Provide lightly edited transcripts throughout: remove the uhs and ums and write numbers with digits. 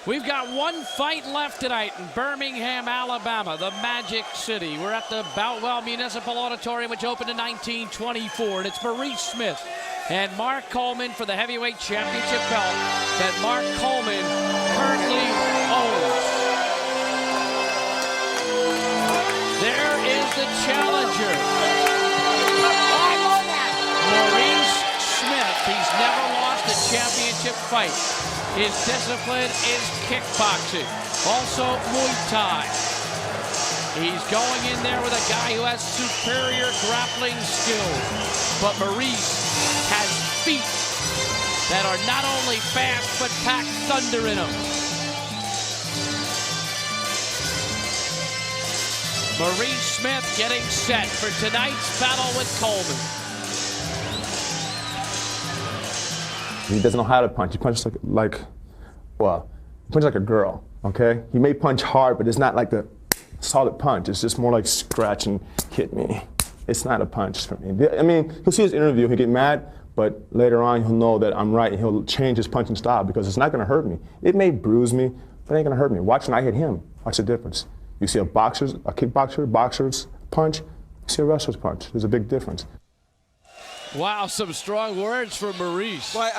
We've got one fight left tonight in Birmingham, Alabama, the Magic City. We're at the Boutwell Municipal Auditorium, which opened in 1924, and it's Maurice Smith and Mark Coleman for the heavyweight championship belt that Mark Coleman currently owns. There is the challenger, Maurice Smith. He's never lost a championship fight. His discipline is kickboxing, also Muay Thai. He's going in there with a guy who has superior grappling skills, but Maurice has feet that are not only fast, but pack thunder in them. Maurice Smith getting set for tonight's battle with Coleman. He doesn't know how to punch. He punches like a girl, okay? He may punch hard, but it's not like the solid punch. It's just more like scratch and hit me. It's not a punch for me. I mean, he'll see his interview, he'll get mad, but later on he'll know that I'm right and he'll change his punching style because it's not gonna hurt me. It may bruise me, but it ain't gonna hurt me. Watch when I hit him. Watch the difference. You see a boxer's punch, you see a wrestler's punch. There's a big difference. Wow, some strong words from Maurice. Well,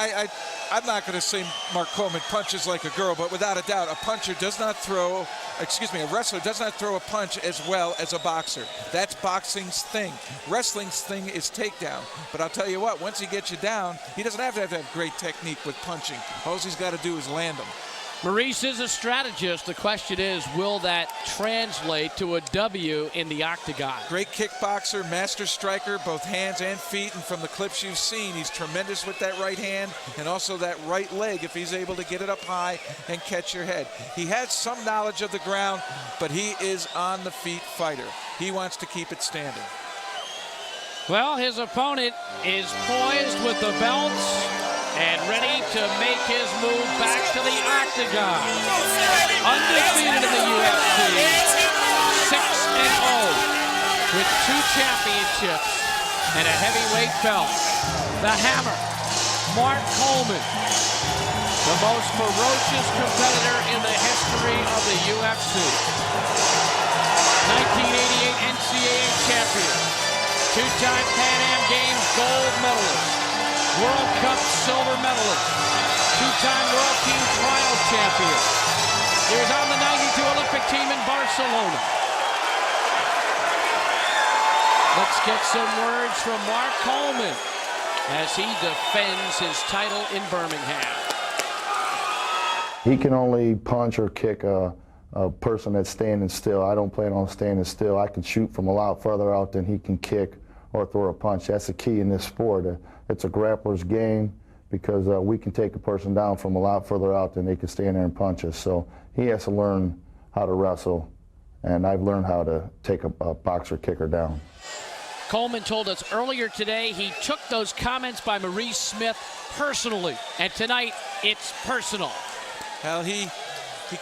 I'm not going to say Mark Coleman punches like a girl, but without a doubt, a wrestler does not throw a punch as well as a boxer. That's boxing's thing. Wrestling's thing is takedown. But I'll tell you what, once he gets you down, he doesn't have to have great technique with punching. All he's got to do is land them. Maurice is a strategist. The question is, will that translate to a W in the octagon? Great kickboxer, master striker, both hands and feet, and from the clips you've seen, he's tremendous with that right hand and also that right leg if he's able to get it up high and catch your head. He has some knowledge of the ground, but he is on the feet fighter. He wants to keep it standing. Well, his opponent is poised with the belts and ready to make his move back to the octagon. Undefeated in the UFC, 6-0, with 2 championships and a heavyweight belt. The Hammer, Mark Coleman, the most ferocious competitor in the history of the UFC. 1988 NCAA champion, 2-time Pan Am Games gold medalist, World Cup silver medalist, 2-time World Team Trial champion. He was on the 92 Olympic team in Barcelona. Let's get some words from Mark Coleman as he defends his title in Birmingham. He can only punch or kick a person that's standing still. I don't plan on standing still. I can shoot from a lot further out than he can kick or throw a punch. That's the key in this sport. It's a grappler's game because we can take a person down from a lot further out than they can stand there and punch us. So he has to learn how to wrestle, and I've learned how to take a boxer kicker down. Coleman told us earlier today he took those comments by Maurice Smith personally, and tonight it's personal. Well, he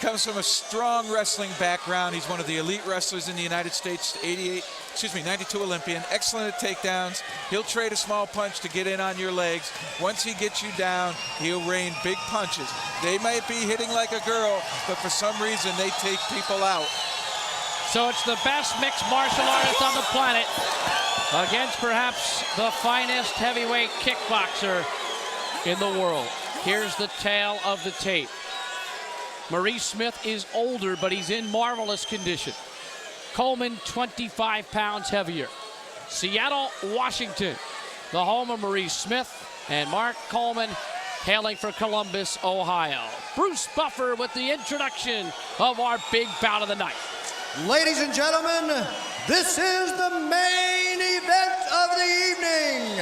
comes from a strong wrestling background. He's one of the elite wrestlers in the United States, 92 Olympian, excellent at takedowns. He'll trade a small punch to get in on your legs. Once he gets you down, he'll rain big punches. They might be hitting like a girl, but for some reason they take people out. So it's the best mixed martial artist on the planet against perhaps the finest heavyweight kickboxer in the world. Here's the tale of the tape. Maurice Smith is older, but he's in marvelous condition. Coleman, 25 pounds heavier. Seattle, Washington, the home of Maurice Smith, and Mark Coleman hailing for Columbus, Ohio. Bruce Buffer with the introduction of our big bout of the night. Ladies and gentlemen, this is the main event of the evening.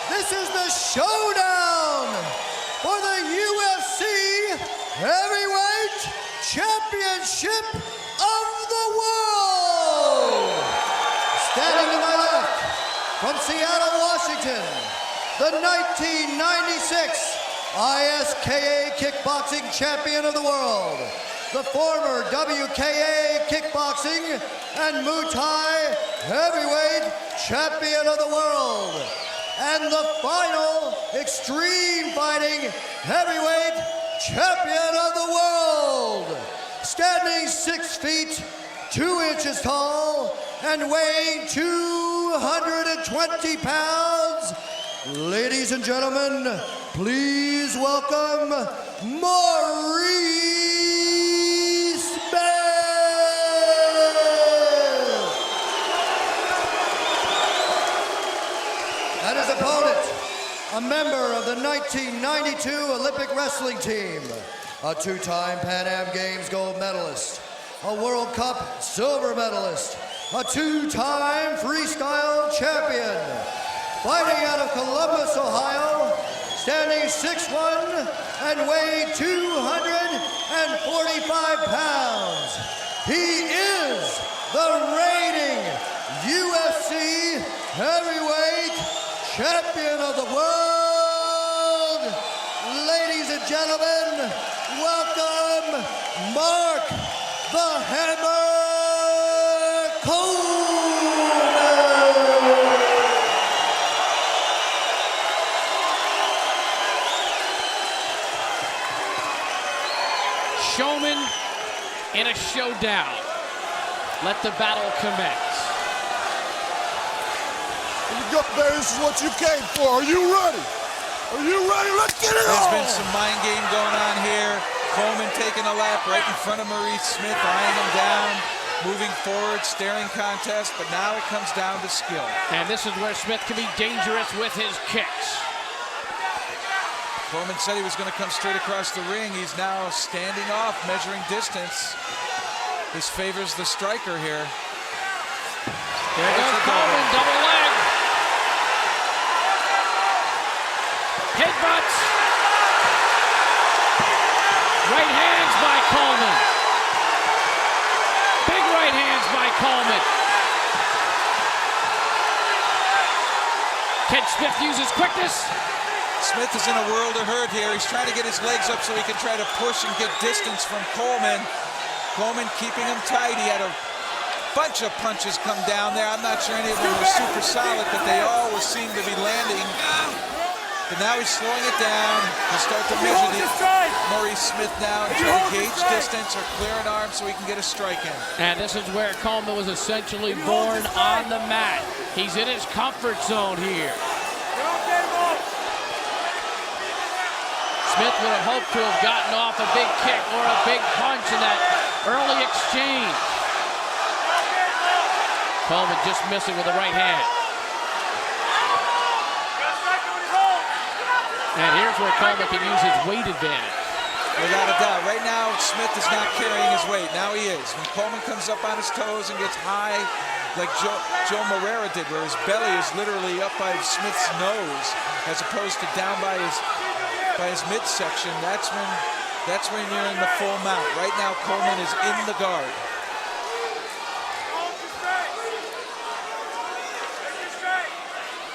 This is the showdown for the UFC Heavyweight Championship of the world. Standing to my left, from Seattle, Washington, the 1996 ISKA Kickboxing Champion of the world, the former WKA Kickboxing and Muay Thai Heavyweight Champion of the world, and the final Extreme Fighting Heavyweight Champion of the world. 6 feet, 2 inches tall, and weighing 220 pounds. Ladies and gentlemen, please welcome Maurice Smith. And his opponent, a member of the 1992 Olympic wrestling team, a 2-time Pan Am Games gold medalist, a World Cup silver medalist, a 2-time freestyle champion, fighting out of Columbus, Ohio, standing 6'1" and weighing 245 pounds. He is the reigning UFC heavyweight champion of the world. Ladies and gentlemen, welcome Mark the Hammer Coleman. Showman in a showdown. Let the battle commence. Up there, this is what you came for. Are you ready? Are you ready? Let's get it on! There's been some mind game going on here. Coleman taking a lap right in front of Maurice Smith, eyeing him down, moving forward, staring contest, but now it comes down to skill. And this is where Smith can be dangerous with his kicks. Coleman said he was going to come straight across the ring. He's now standing off, measuring distance. This favors the striker here. There goes Coleman, double leg. Headbutts. Right hands by Coleman. Big right hands by Coleman. Can Smith use his quickness? Smith is in a world of hurt here. He's trying to get his legs up so he can try to push and get distance from Coleman. Coleman keeping him tight. He had a bunch of punches come down there. I'm not sure any of them were super solid, but they all seem to be landing. But now he's slowing it down. He'll start to measure Maurice Smith now and try to gauge distance or clear an arm so he can get a strike in. And this is where Coleman was essentially born on the mat. He's in his comfort zone here. Smith would have hoped to have gotten off a big kick or a big punch in that early exchange. Coleman just missing with the right hand. And here's where Coleman can use his weight advantage. Without a doubt. Right now, Smith is not carrying his weight. Now he is. When Coleman comes up on his toes and gets high, like Joe Moreira did, where his belly is literally up by Smith's nose, as opposed to down by his midsection, that's when you're in the full mount. Right now, Coleman is in the guard.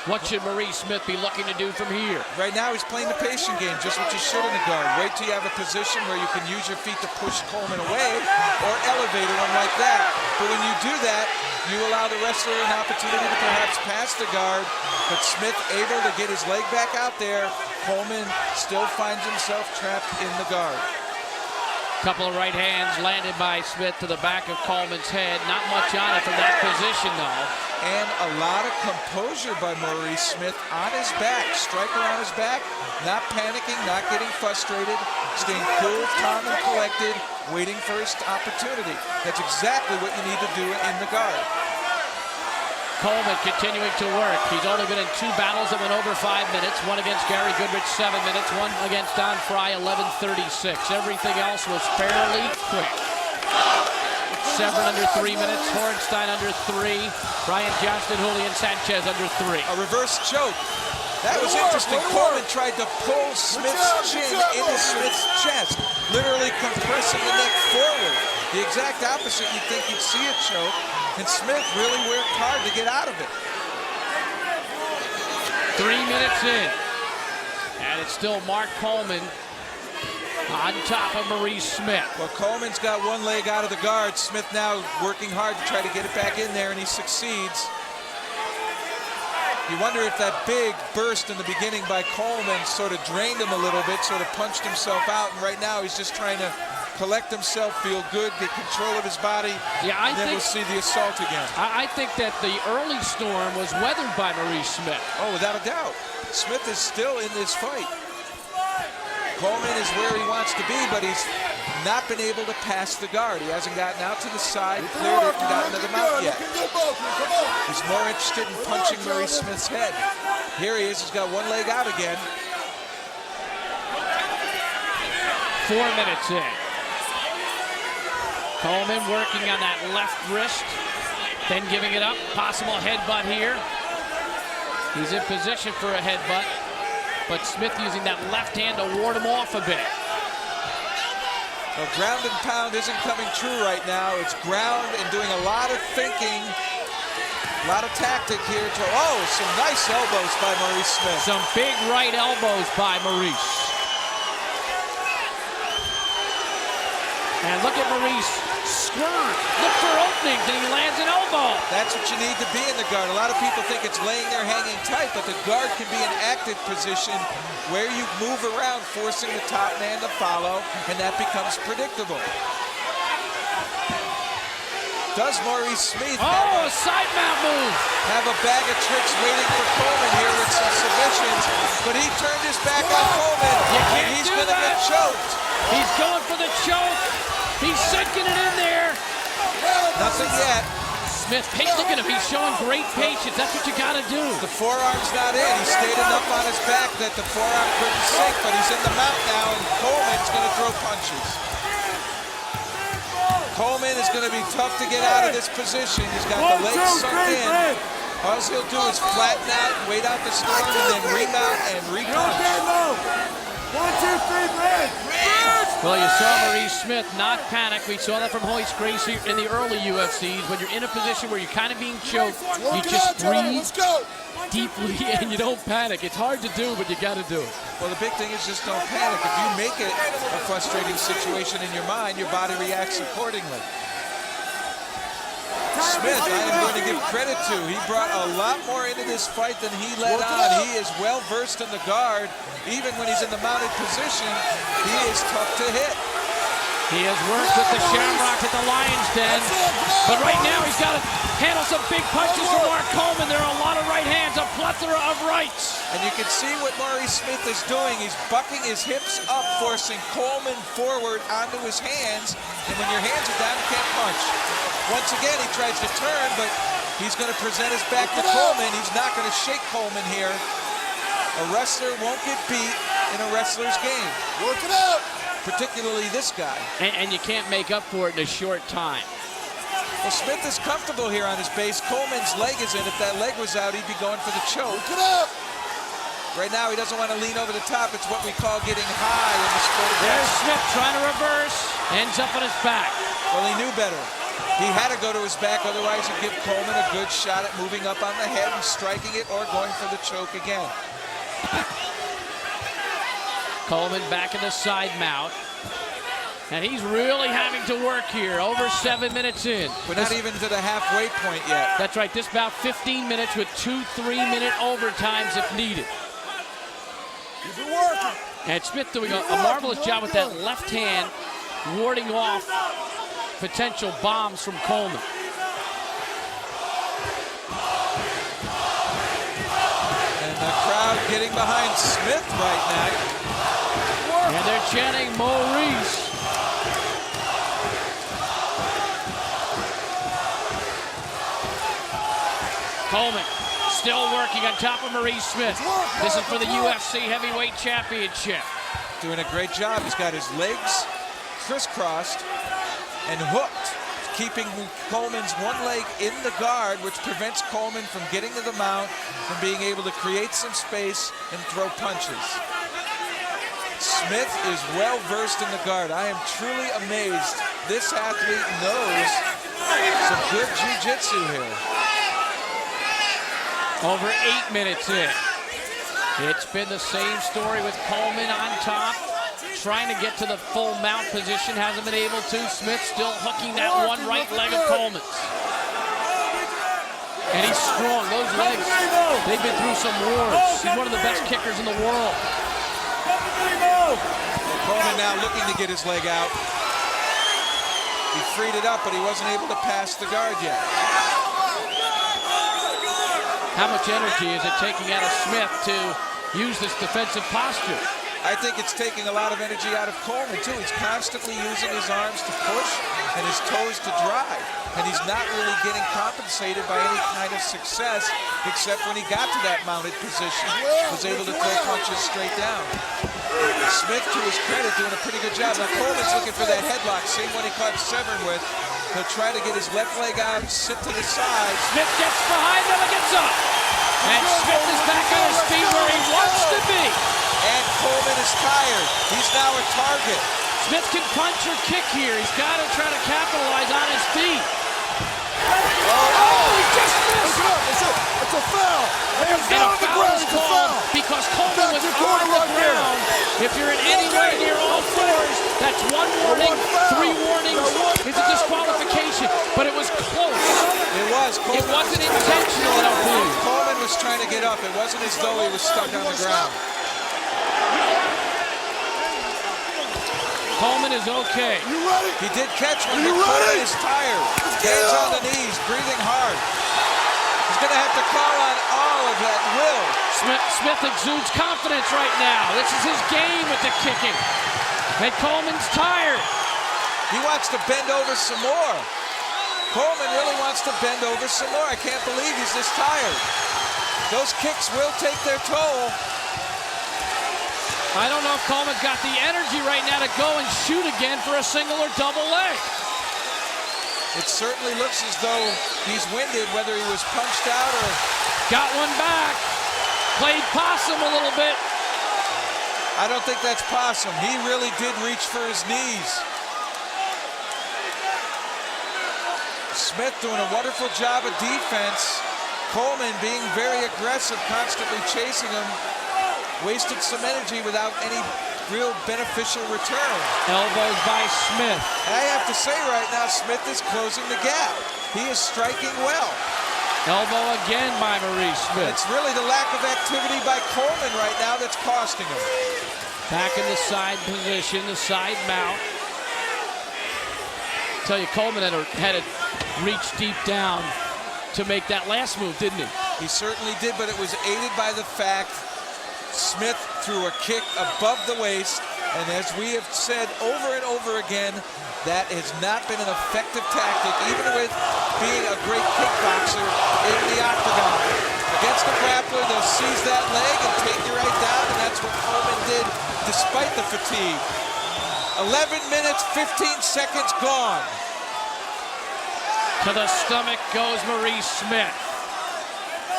What should Maurice Smith be looking to do from here? Right now, he's playing the patient game, just what you should in the guard. Wait till you have a position where you can use your feet to push Coleman away or elevate him like that. But when you do that, you allow the wrestler an opportunity to perhaps pass the guard, but Smith able to get his leg back out there. Coleman still finds himself trapped in the guard. Couple of right hands landed by Smith to the back of Coleman's head. Not much on it from that position, though. And a lot of composure by Maurice Smith on his back. Striker on his back, not panicking, not getting frustrated, staying cool, calm, and collected, waiting for his opportunity. That's exactly what you need to do in the guard. Coleman continuing to work. He's only been in 2 battles that went over 5 minutes. One against Gary Goodrich, 7 minutes. One against Don Fry, 11:36. Everything else was fairly quick. Severn under 3 minutes. Horenstein under 3. Brian Johnston, Julian Sanchez under 3. A reverse choke. That was interesting. Coleman tried to pull Smith's chin into Smith's chest, literally compressing the neck forward. The exact opposite you'd think you'd see a choke, and Smith really worked hard to get out of it. 3 minutes in, and it's still Mark Coleman on top of Maurice Smith. Well, Coleman's got one leg out of the guard. Smith now working hard to try to get it back in there, and he succeeds. You wonder if that big burst in the beginning by Coleman sort of drained him a little bit, sort of punched himself out, and right now he's just trying to collect himself, feel good, get control of his body, Yeah, and then we'll see the assault again. I think that the early storm was weathered by Maurice Smith. Oh, without a doubt. Smith is still in this fight. Coleman is where he wants to be, but he's not been able to pass the guard. He hasn't gotten out to the side, cleared it, and gotten to the mount yet. He's more interested in punching Maurice Smith's head. Here he is, he's got one leg out again. 4 minutes in. Coleman working on that left wrist, then giving it up. Possible headbutt here. He's in position for a headbutt, but Smith using that left hand to ward him off a bit. Well, ground and pound isn't coming true right now. It's ground and doing a lot of thinking, a lot of tactic here. Oh, some nice elbows by Maurice Smith. Some big right elbows by Maurice. And look at Maurice squirm, look for openings, and he lands an elbow. That's what you need to be in the guard. A lot of people think it's laying there hanging tight, but the guard can be an active position where you move around, forcing the top man to follow, and that becomes predictable. Does Maurice Smith a side mount move. have a bag of tricks waiting for Coleman here with some submissions, but he turned his back on Coleman, and he's going to get choked. He's going for the choke. He's sinking it in there. Nothing yet. Smith, look at him. He's showing great patience. That's what you got to do. The forearm's not in. He stayed enough on his back that the forearm couldn't sink, but he's in the mount now, and Coleman's going to throw punches. Coleman is going to be tough to get out of this position. He's got the legs sunk in. All he'll do is flatten out, wait out the storm, and then remount and re-punch. 1, 2, 3, red. Well, you saw Maurice Smith not panic. We saw that from Hoist Gracie in the early UFCs. When you're in a position where you're kind of being choked, you just breathe deeply and you don't panic. It's hard to do, but you got to do it. Well, the big thing is just don't panic. If you make it a frustrating situation in your mind, your body reacts accordingly. Smith, I am going to give credit to. He brought a lot more into this fight than he let on. He is well versed in the guard. Even when he's in the mounted position, he is tough to hit. He has worked with the Shamrocks at the Lion's Den, but right now he's got to handle some big punches from Mark Coleman. There are a lot of right hands, a plethora of rights. And you can see what Maurice Smith is doing. He's bucking his hips up, forcing Coleman forward onto his hands. And when your hands are down, you can't punch. Once again, he tries to turn, but he's going to present his back to Coleman. He's not going to shake Coleman here. A wrestler won't get beat in a wrestler's game. Work it out. Particularly this guy. And you can't make up for it in a short time. Well, Smith is comfortable here on his base. Coleman's leg is in. If that leg was out, he'd be going for the choke. Work it out. Right now, he doesn't want to lean over the top. It's what we call getting high in the sport of There's wrestling. Smith trying to reverse. Ends up on his back. Well, he knew better. He had to go to his back, otherwise he'd give Coleman a good shot at moving up on the head and striking it or going for the choke again. Coleman back in the side mount. And he's really having to work here, over 7 minutes in. We're not even to the halfway point yet. That's right, this about 15 minutes with 2 3-minute overtimes if needed. Keep it working. And Smith doing a marvelous job with that left hand, warding off potential bombs from Coleman. And the crowd getting behind Smith right now. And they're chanting Maurice. Coleman still working on top of Maurice Smith. This is for the UFC Heavyweight Championship. Doing a great job. He's got his legs crisscrossed and hooked, keeping Coleman's one leg in the guard, which prevents Coleman from getting to the mount and being able to create some space and throw punches. Smith is well versed in the guard. I am truly amazed. This athlete knows some good jiu-jitsu here. Over 8 minutes in. It's been the same story with Coleman on top, trying to get to the full mount position, hasn't been able to. Smith still hooking that one right leg of Coleman's. And he's strong. Those legs, they've been through some wars. He's one of the best kickers in the world. Coleman now looking to get his leg out. He freed it up, but he wasn't able to pass the guard yet. How much energy is it taking out of Smith to use this defensive posture? I think it's taking a lot of energy out of Coleman, too. He's constantly using his arms to push and his toes to drive. And he's not really getting compensated by any kind of success, except when he got to that mounted position, was able to throw punches straight down. Smith, to his credit, doing a pretty good job. Now Coleman's looking for that headlock, same one he caught Severn with. He'll try to get his left leg out, sit to the side. Smith gets behind him and gets up. And Smith is back on his feet where he wants to be. And Coleman is tired. He's now a target. Smith can punch or kick here. He's got to try to capitalize on his feet. Oh, he just missed. It's a foul. Hands And down a on the foul ground. is It's a called foul. because Coleman Back was to on corner the right there. ground. If you're in anywhere near all fours, that's one warning, three warnings. It's a disqualification, but it was close. It was. It wasn't intentional, I don't believe. Coleman was trying to get up. It wasn't as though he was stuck on the ground. Coleman is okay. You ready? He did catch one, Are you but Coleman ready? is tired. get Hands on up. the knees, breathing hard. He's going to have to call on all of that will. Smith exudes confidence right now. This is his game with the kicking. And Coleman's tired. He wants to bend over some more. Coleman really wants to bend over some more. I can't believe he's this tired. Those kicks will take their toll. I don't know if Coleman's got the energy right now to go and shoot again for a single or double leg. It certainly looks as though he's winded, whether he was punched out or... Got one back. Played possum a little bit. I don't think that's possum. He really did reach for his knees. Smith doing a wonderful job of defense. Coleman being very aggressive, constantly chasing him. Wasted some energy without any real beneficial return. Elbows by Smith. I have to say right now, Smith is closing the gap. He is striking well. Elbow again by Maurice Smith. It's really the lack of activity by Coleman right now that's costing him. Back in the side position, the side mount. Tell you, Coleman had to reach deep down to make that last move, didn't he? He certainly did, but it was aided by the fact Smith threw a kick above the waist, and as we have said over and over again, that has not been an effective tactic, even with being a great kickboxer in the octagon. Against the grappler, they'll seize that leg and take you right down, and that's what Coleman did despite the fatigue. 11 minutes, 15 seconds gone. To the stomach goes Maurice Smith.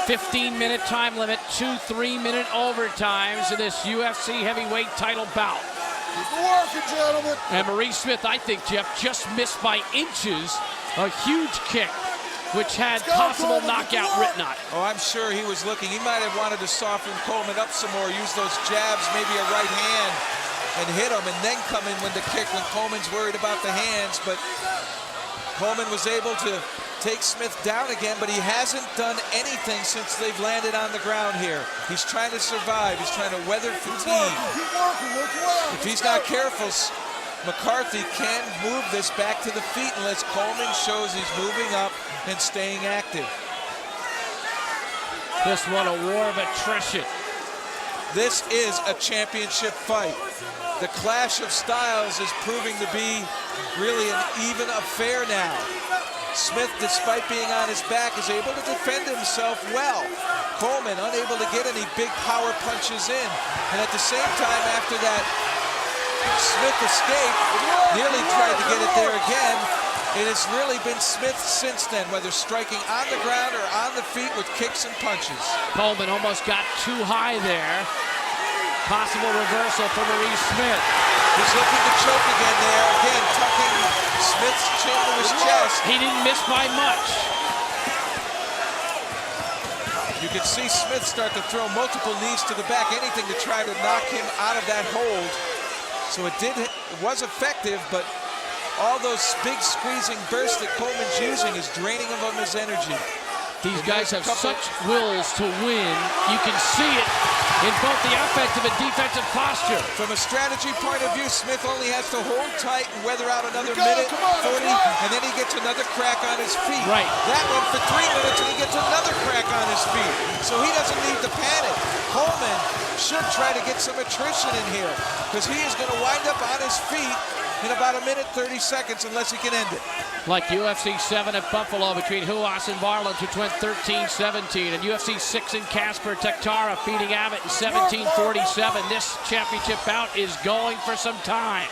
15-minute time limit, 2 3-minute overtimes in this UFC heavyweight title bout. Keep working, gentlemen. And Maurice Smith, I think, Jeff, just missed by inches a huge kick, which had possible knockout written on it. Oh, I'm sure he was looking. He might have wanted to soften Coleman up some more, use those jabs, maybe a right hand, and hit him, and then come in with the kick when Coleman's worried about the hands. But Coleman was able to take Smith down again, but he hasn't done anything since they've landed on the ground here. He's trying to survive. He's trying to weather fatigue. Keep working, look well. If he's not careful, McCarthy can move this back to the feet unless Coleman shows he's moving up and staying active. This one a war of attrition. This is a championship fight. The clash of styles is proving to be really an even affair now. Smith, despite being on his back, is able to defend himself well. Coleman unable to get any big power punches in. And at the same time, after that Smith escape, nearly tried to get it there again. It has really been Smith since then, whether striking on the ground or on the feet with kicks and punches. Coleman almost got too high there. Possible reversal for Maurice Smith. He's looking to choke again there. Again, tucking Smith's chin to his chest. He didn't miss by much. You can see Smith start to throw multiple knees to the back, anything to try to knock him out of that hold. So it was effective, but all those big squeezing bursts that Coleman's using is draining him of his energy. These guys have such wills to win. You can see it in both the offensive and defensive posture. From a strategy point of view, Smith only has to hold tight and weather out another Go, minute, come on, 40, let's go. and then he gets another crack on his feet. Right. That went for 3 minutes, and he gets another crack on his feet. So he doesn't need to panic. Coleman should try to get some attrition in here, because he is going to wind up on his feet in about 1 minute 30 seconds unless he can end it. Like UFC 7 at Buffalo between Huas and Varlins, which went 13-17, and UFC 6 in Casper, Tektara feeding Abbott in 17-47. This championship bout is going for some time.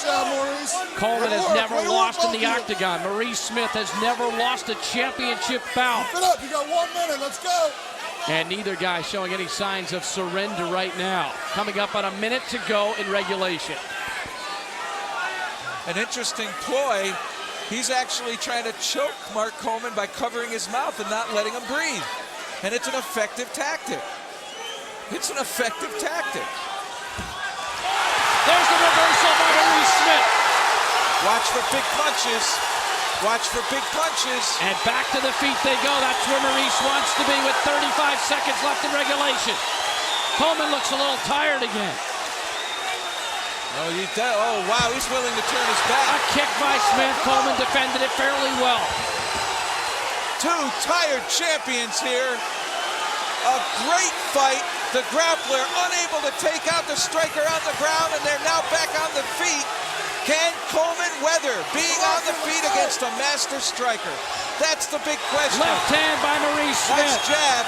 Job, Maurice. Coleman has never Way to lost in work, the Monkey. octagon. Maurice Smith has never lost a championship bout. Keep it up. You got 1 minute. Let's go. And neither guy showing any signs of surrender right now. Coming up on 1 minute to go in regulation. An interesting ploy. He's actually trying to choke Mark Coleman by covering his mouth and not letting him breathe. And it's an effective tactic. It's an effective tactic. There's the reversal by Maurice Smith. Watch for big punches. Watch for big punches. And back to the feet they go. That's where Maurice wants to be with 35 seconds left in regulation. Coleman looks a little tired again. Oh, wow, he's willing to turn his back. A kick by Smith. Coleman defended it fairly well. Two tired champions here. A great fight. The grappler unable to take out the striker on the ground, and they're now back on the feet. Can Coleman weather being on the feet against a master striker? That's the big question. Left hand by Maurice Smith. Nice jab.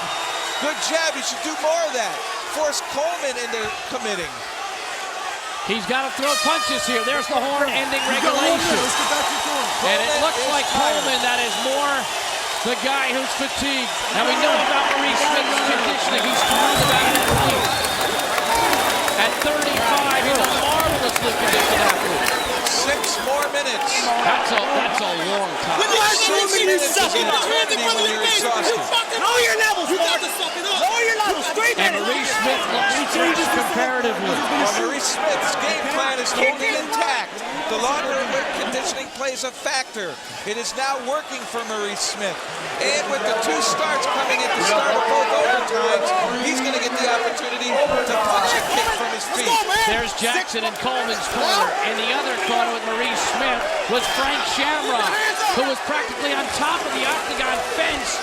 Good jab. He should do more of that. Force Coleman into committing. He's got to throw punches here. There's the horn ending regulation. Let's get back to the corner. And it looks like Coleman that is more the guy who's fatigued. And we know about Maurice Smith's conditioning. He's talked about it at length. At 35, he's a marvelously conditioned athlete. 6 more minutes. That's a long time. 6 minutes is an eternity when you're exhausted. Know your levels, motherfucker. Know your levels. Straight And Maurice Smith looks fresh comparatively. Well, Maurice Smith's game plan is holding intact. The longer weight conditioning plays a factor. It is now working for Maurice Smith. And with the 2 starts coming at the start of both overtimes, he's going to get the opportunity to punch a kick from his feet. There's Jackson in Coleman's corner. In the other corner with Maurice Smith was Frank Shamrock, who was practically on top of the octagon fence,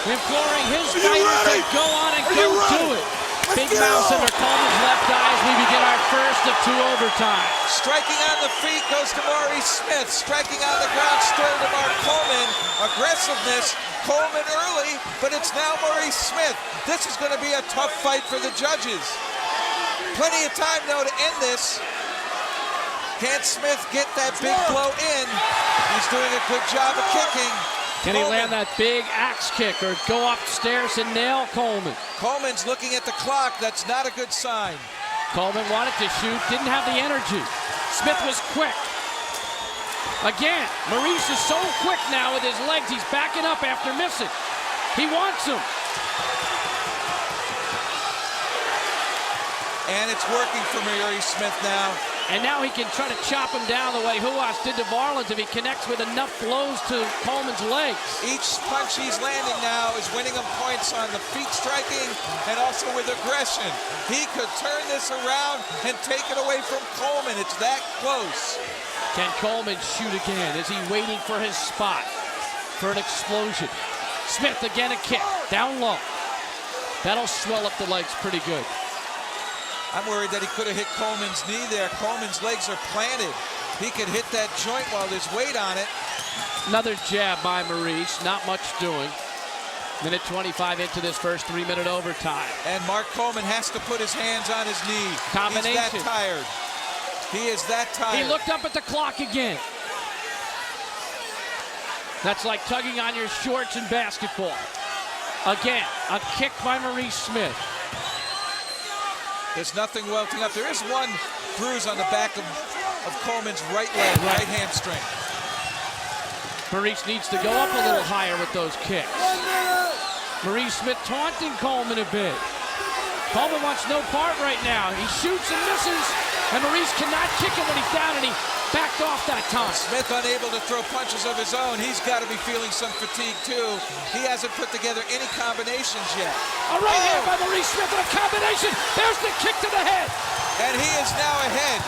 imploring his fighter to go on and go do it. Big mouse under Coleman's left eye as we begin our first of 2 overtimes. Striking on the feet goes to Maurice Smith. Striking on the ground still to Mark Coleman. Aggressiveness, Coleman early, but it's now Maurice Smith. This is going to be a tough fight for the judges. Plenty of time, though, to end this. Can Smith get that big blow in? He's doing a good job of kicking. Can he land that big axe kick or go upstairs and nail Coleman? Coleman's looking at the clock. That's not a good sign. Coleman wanted to shoot, didn't have the energy. Smith was quick. Again, Maurice is so quick now with his legs. He's backing up after missing. He wants him. And it's working for Maurice Smith now. And now he can try to chop him down the way Huas did to Varlins if he connects with enough blows to Coleman's legs. Each punch he's landing now is winning him points on the feet striking and also with aggression. He could turn this around and take it away from Coleman. It's that close. Can Coleman shoot again? Is he waiting for his spot for an explosion? Smith again, a kick, down low. That'll swell up the legs pretty good. I'm worried that he could have hit Coleman's knee there. Coleman's legs are planted. He could hit that joint while there's weight on it. Another jab by Maurice, not much doing. Minute 25 into this first 3-minute overtime. And Mark Coleman has to put his hands on his knee. Combination. He's that tired. He is that tired. He looked up at the clock again. That's like tugging on your shorts in basketball. Again, a kick by Maurice Smith. There's nothing welting up. There is one bruise on the back of Coleman's right leg, right hamstring. Maurice needs to go up a little higher with those kicks. Maurice Smith taunting Coleman a bit. Coleman wants no part right now. He shoots and misses, and Maurice cannot kick him when he's down, and he backed off that time. Smith unable to throw punches of his own. He's got to be feeling some fatigue too. He hasn't put together any combinations yet. A right hand by Maurice Smith and a combination. There's the kick to the head. And he is now ahead.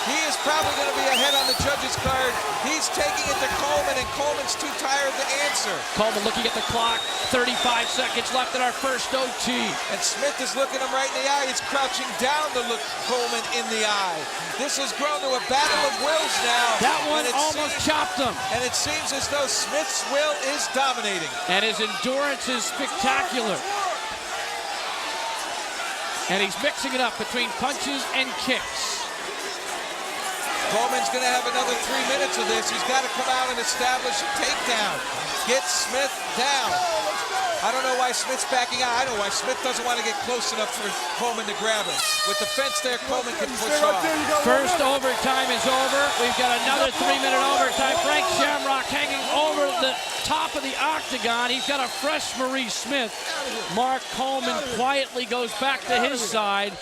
He is probably going to be ahead on the judges' card. He's taking it to Coleman, and Coleman's too tired to answer. Coleman looking at the clock. 35 seconds left in our first OT. And Smith is looking him right in the eye. He's crouching down to look Coleman in the eye. This has grown to a battle of wills now. That one almost chopped him. And it seems as though Smith's will is dominating. And his endurance is spectacular. And he's mixing it up between punches and kicks. Coleman's going to have another 3 minutes of this. He's got to come out and establish a takedown. Get Smith down. I don't know why Smith's backing out. I know why Smith doesn't want to get close enough for Coleman to grab him. With the fence there, Coleman can push off. First overtime is over. We've got another 3-minute overtime. Frank Shamrock hanging over the top of the octagon. He's got a fresh Maurice Smith. Mark Coleman quietly goes back to his side.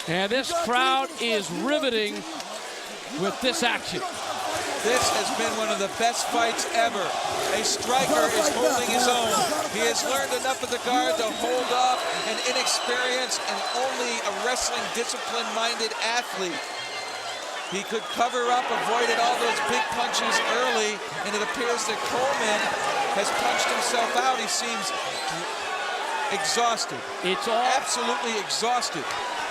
And this crowd is riveting with this action. This has been one of the best fights ever. A striker is holding his own. He has learned enough of the guard to hold off an inexperienced and only a wrestling discipline-minded athlete. He could cover up, avoided all those big punches early, and it appears that Coleman has punched himself out. He seems exhausted. It's all absolutely exhausted.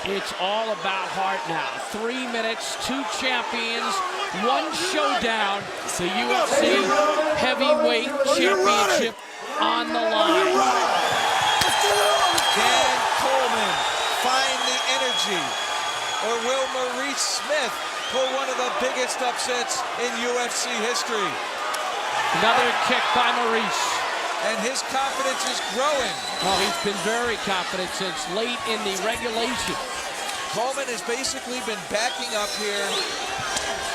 It's all about heart now. 3 minutes, 2 champions, 1 showdown. The UFC Heavyweight Championship on the line. Can Coleman find the energy? Or will Maurice Smith pull one of the biggest upsets in UFC history? Another kick by Maurice. And his confidence is growing. Oh, he's been very confident since late in the regulation. Coleman has basically been backing up here.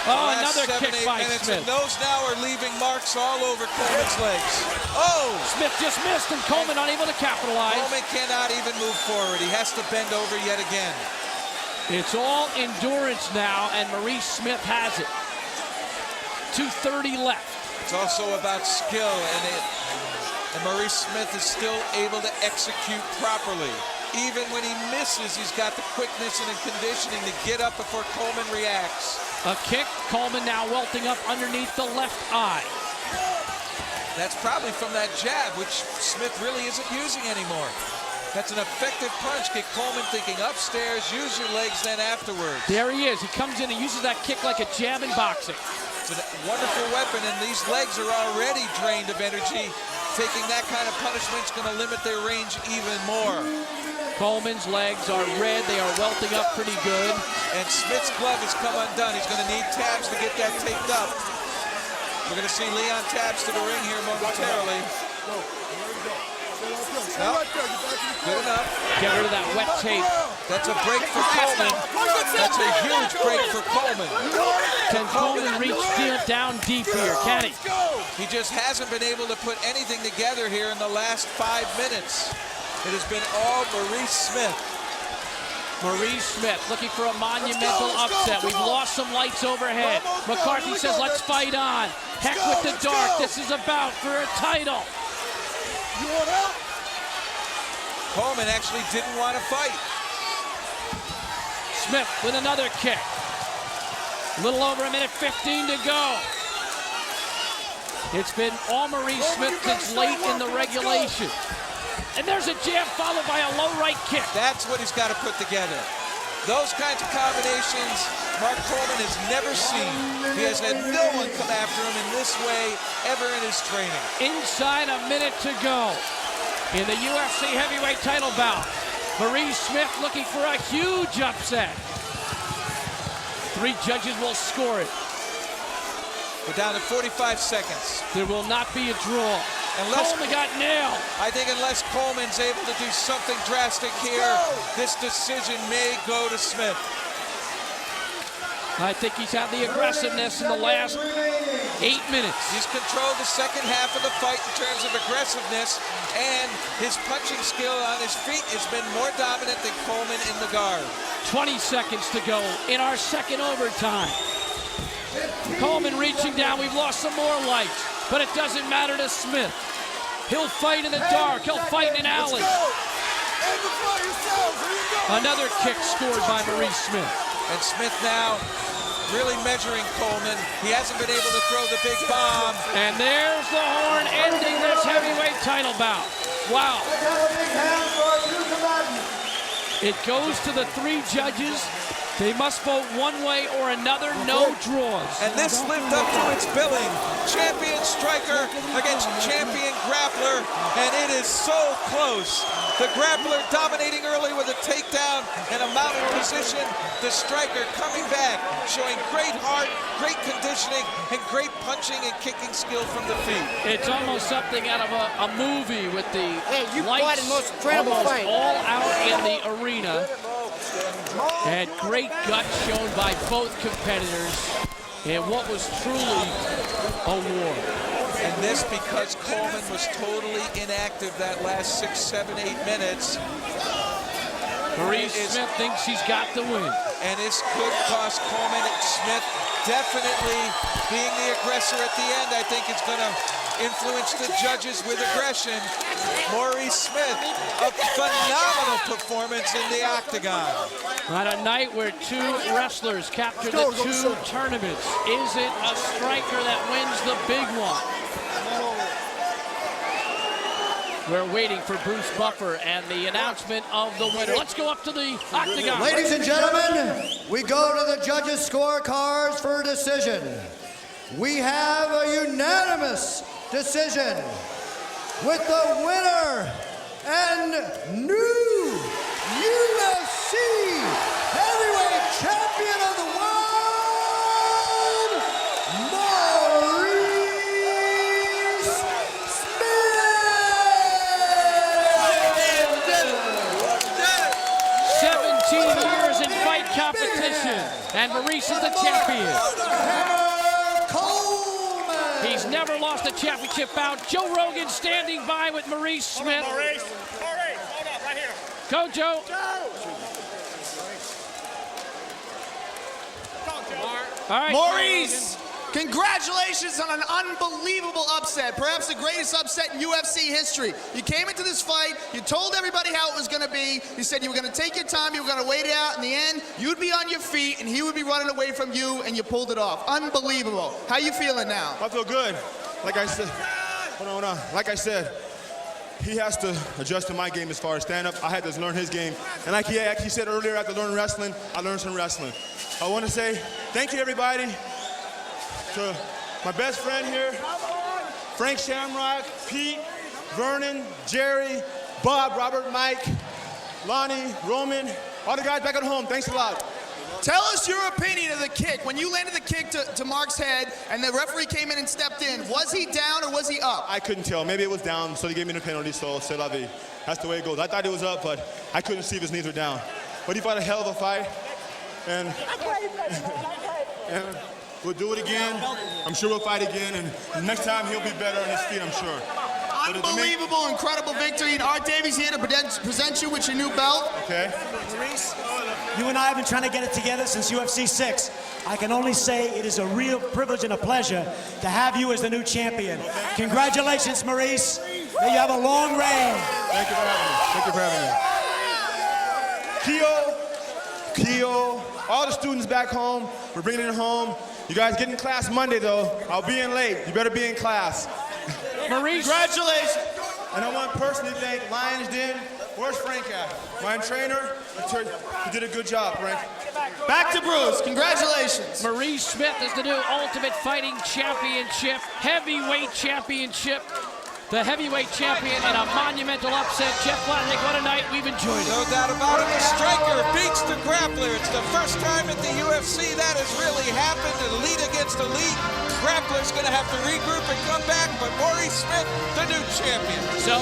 Oh, another 7, kick 8 by minutes, Smith. and those now are leaving marks all over Coleman's legs. Oh! Smith just missed, and Coleman unable to capitalize. Coleman cannot even move forward. He has to bend over yet again. It's all endurance now, and Maurice Smith has it. 2:30 left. It's also about skill, and Maurice Smith is still able to execute properly. Even when he misses, he's got the quickness and the conditioning to get up before Coleman reacts. A kick, Coleman now welting up underneath the left eye. That's probably from that jab, which Smith really isn't using anymore. That's an effective punch. Get Coleman thinking upstairs, use your legs then afterwards. There he is. He comes in and uses that kick like a jab in boxing. It's a wonderful weapon, and these legs are already drained of energy. Taking that kind of punishment is going to limit their range even more. Coleman's legs are red. They are welting up pretty good. And Smith's glove has come undone. He's going to need tabs to get that taped up. We're going to see Leon Tabs to the ring here momentarily. No, good enough. Get rid of that wet tape. That's a break for Coleman. That's a huge break for Coleman. Can Coleman reach down deep here? Can he? He just hasn't been able to put anything together here in the last 5 minutes. It has been all Maurice Smith. Maurice Smith looking for a monumental upset. We've lost some lights overhead. McCarthy says, let's fight on. Heck with the dark. This is about for a title. You want out? Coleman actually didn't want to fight. Smith with another kick. A little over 1:15 to go. It's been all Maurice Smith since late in the regulation. And there's a jab followed by a low right kick. That's what he's got to put together. Those kinds of combinations Mark Coleman has never seen. He has had no one come after him in this way ever in his training. Inside a minute to go in the UFC heavyweight title bout. Maurice Smith looking for a huge upset. 3 judges will score it. We're down to 45 seconds. There will not be a draw. Coleman got nailed. I think unless Coleman's able to do something drastic here, this decision may go to Smith. I think he's had the aggressiveness in the last 8 minutes. He's controlled the second half of the fight in terms of aggressiveness, and his punching skill on his feet has been more dominant than Coleman in the guard. 20 seconds to go in our second overtime. Coleman reaching down. We've lost some more lights, but it doesn't matter to Smith. He'll fight in the dark. He'll fight in an alley. Another kick scored by Maurice Smith. And Smith now really measuring Coleman. He hasn't been able to throw the big bomb. And there's the horn ending this heavyweight title bout. Wow. It goes to the 3 judges. They must vote one way or another, no draws. And this lived up to its billing. Champion striker against champion grappler, and it is so close. The grappler dominating early with a takedown and a mounted position. The striker coming back, showing great heart, great conditioning, and great punching and kicking skill from the feet. It's almost something out of a movie with the fought lights the most incredible almost fight. all out in the arena. And great guts shown by both competitors in what was truly a war. And this because Coleman was totally inactive that last 6, 7, 8 minutes. Maurice Smith thinks he's got the win. And this could cost Coleman. Smith definitely being the aggressor at the end, I think it's going to influence the judges with aggression. Maurice Smith, a phenomenal performance in the octagon. On a night where 2 wrestlers capture the 2 tournaments, is it a striker that wins the big one? We're waiting for Bruce Buffer and the announcement of the winner. Let's go up to the octagon. Ladies and gentlemen, we go to the judges' scorecards for a decision. We have a unanimous decision with the winner and new UFC heavyweight champion of the world, Maurice Smith! 17 years in fight competition, and Maurice is the champion. He's never lost a championship bout. Joe Rogan standing by with Maurice Smith. Maurice, hold up, right here. Go, Joe. All right. Maurice, congratulations on an unbelievable upset, perhaps the greatest upset in UFC history. You came into this fight, you told everybody how it was going to be. You said you were going to take your time, you were going to wait it out. In the end, you'd be on your feet and he would be running away from you, and you pulled it off. Unbelievable. How you feeling now? I feel good. Like I said, hold on. Like I said, he has to adjust to my game as far as stand-up. I had to learn his game. And like he said earlier, I had to learn wrestling. I learned some wrestling. I want to say thank you, everybody, to my best friend here, Frank Shamrock, Pete, Vernon, Jerry, Bob, Robert, Mike, Lonnie, Roman, all the guys back at home. Thanks a lot. Tell us your opinion of the kick. When you landed the kick to Mark's head and the referee came in and stepped in, was he down or was he up? I couldn't tell. Maybe it was down, so they gave me the penalty, so c'est la vie. That's the way it goes. I thought it was up, but I couldn't see if his knees were down. But he fought a hell of a fight, and we'll do it again. I'm sure we'll fight again, and next time he'll be better on his feet, I'm sure. Unbelievable, incredible victory. And Art Davies here to present you with your new belt. Okay. Maurice, you and I have been trying to get it together since UFC 6. I can only say it is a real privilege and a pleasure to have you as the new champion. Congratulations, Maurice. May you have a long reign. Thank you for having me. Thank you for having me. Keo, all the students back home, we're bringing it home. You guys get in class Monday, though. I'll be in late. You better be in class. Maurice. Congratulations. And I want to personally thank Lions Den. Where's Frank at? My trainer. You did a good job, Frank. Back to Bruce. Congratulations. Maurice Smith is the new Ultimate Fighting Championship, Heavyweight Championship. The heavyweight champion in a monumental upset. Jeff Flatnick, what a night. We've enjoyed it. No doubt about it. The striker beats the grappler. It's the first time at the UFC that has really happened. Elite against elite. Grappler's going to have to regroup and come back, but Maurice Smith, the new champion. So